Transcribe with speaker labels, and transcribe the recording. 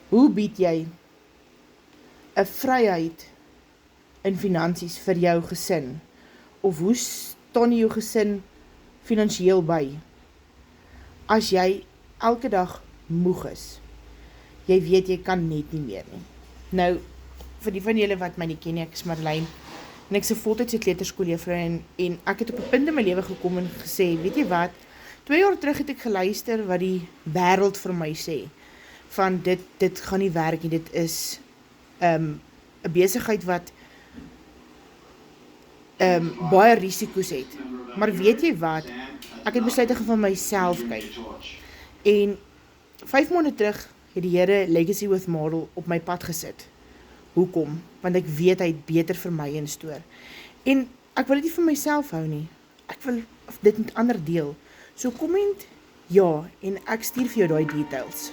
Speaker 1: Hoe bied jy 'n vryheid in finansies vir jou gesin? Of hoe staan jy jou gesin finansiëel by? As jy elke dag moeg is, jy weet jy kan net nie meer nie. Nou, vir die van julle wat my nie ken nie, ek is Marlijn, en ek is 'n voltydse kleuterskooljuffrou en ek het op 'n punt in my lewe gekom en gesê, weet jy wat, 2 jaar terug het ek geluister wat die wêreld vir my sê, van dit gaan nie werk nie, dit is 'n besigheid wat baie risiko's het. Maar weet jy wat, ek het besluit ek gaan van myself kyk. En 5 maande terug het die Here Legacy with Model op my pad gesit. Hoekom? Want ek weet hy het beter vir my in stoor. En ek wil dit nie vir myself hou nie. Ek wil dit met ander deel. So comment ja en ek stuur vir jou daai details.